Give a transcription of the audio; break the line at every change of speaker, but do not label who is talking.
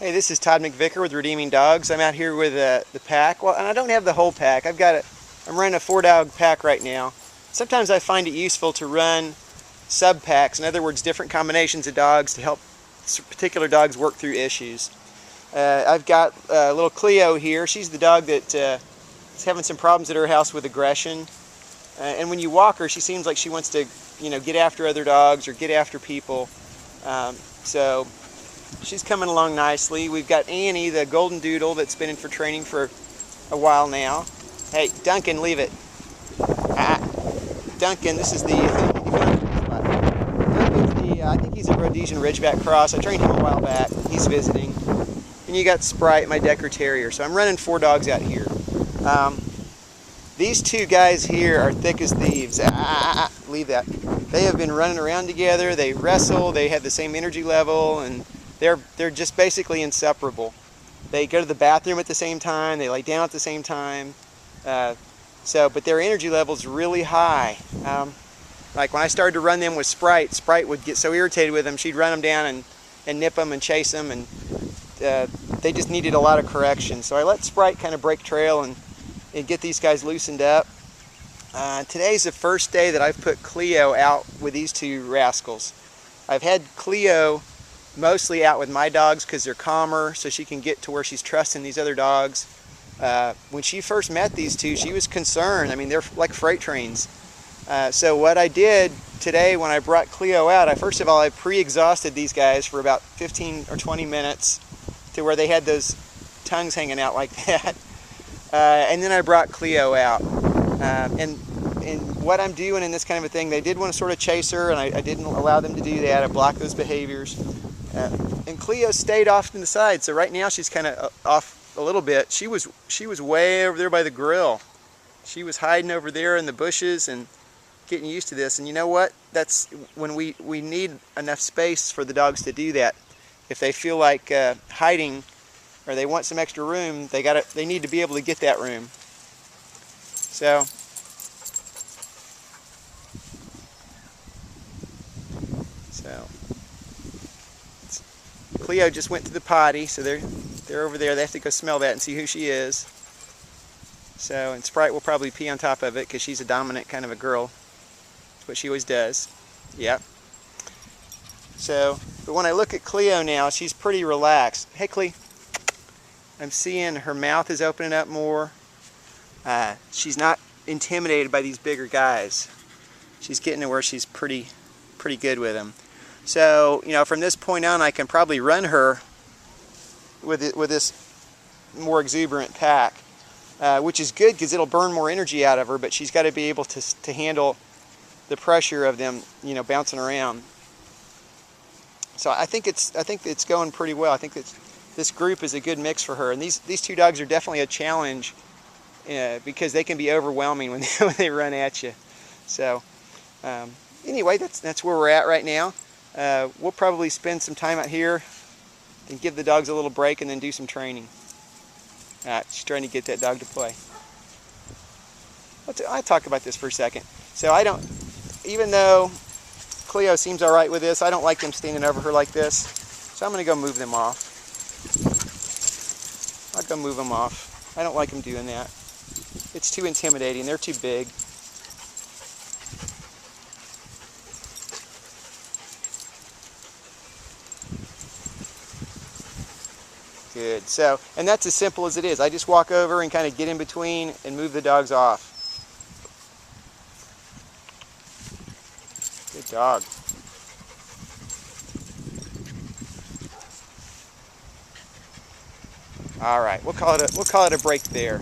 Hey, this is Todd McVicker with Redeeming Dogs. I'm out here with the pack. Well, and I don't have the whole pack. I'm running a 4-dog pack right now. Sometimes I find it useful to run sub-packs, in other words, different combinations of dogs to help particular dogs work through issues. I've got little Cleo here. She's the dog that is having some problems at her house with aggression. And when you walk her, she seems like she wants to, get after other dogs or get after people. So she's coming along nicely. We've got Annie, the golden doodle, that's been in for training for a while now. Hey, Duncan, leave it. Duncan, this is the, I think he's a Rhodesian Ridgeback cross. I trained him a while back. He's visiting. And you got Sprite, my Decker Terrier. So I'm running 4 dogs out here. These 2 guys here are thick as thieves. Leave that. They have been running around together. They wrestle. They have the same energy level, and they're just basically inseparable. They go to the bathroom at the same time. They lay down at the same time. But their energy level is really high. Like when I started to run them with Sprite, Sprite would get so irritated with them, she'd run them down and nip them and chase them, and they just needed a lot of correction. So I let Sprite kind of break trail and get these guys loosened up. Today's the first day that I've put Cleo out with these 2 rascals. I've had Cleo mostly out with my dogs because they're calmer, so she can get to where she's trusting these other dogs. When she first met these 2, she was concerned. I mean, they're like freight trains. So what I did today when I brought Cleo out, first of all, I pre-exhausted these guys for about 15 or 20 minutes to where they had those tongues hanging out like that. And then I brought Cleo out. And what I'm doing in this kind of a thing, they did want to sort of chase her, and I didn't allow them to do that. I blocked those behaviors. And Cleo stayed off to the side, so right now she's kind of off a little bit. She was way over there by the grill. She was hiding over there in the bushes and getting used to this. And you know what? That's when we need enough space for the dogs to do that. If they feel like hiding or they want some extra room, they need to be able to get that room. So Cleo just went to the potty, so they're over there. They have to go smell that and see who she is. So, and Sprite will probably pee on top of it because she's a dominant kind of a girl. That's what she always does. Yep. So, but when I look at Cleo now, she's pretty relaxed. Hey, Cleo. I'm seeing her mouth is opening up more. She's not intimidated by these bigger guys. She's getting to where she's pretty good with them. So, from this point on, I can probably run her with this more exuberant pack, which is good because it'll burn more energy out of her. But she's got to be able to handle the pressure of them, bouncing around. So I think it's going pretty well. I think this group is a good mix for her. And these 2 dogs are definitely a challenge because they can be overwhelming when they run at you. So anyway, that's where we're at right now. We'll probably spend some time out here and give the dogs a little break and then do some training. She's trying to get that dog to play. I'll talk about this for a second. So even though Cleo seems all right with this, I don't like them standing over her like this. So I'm going to go move them off. I'll go move them off. I don't like them doing that. It's too intimidating. They're too big. Good. So, and that's as simple as it is. I just walk over and kind of get in between and move the dogs off. Good dog. All right, we'll call it a break there.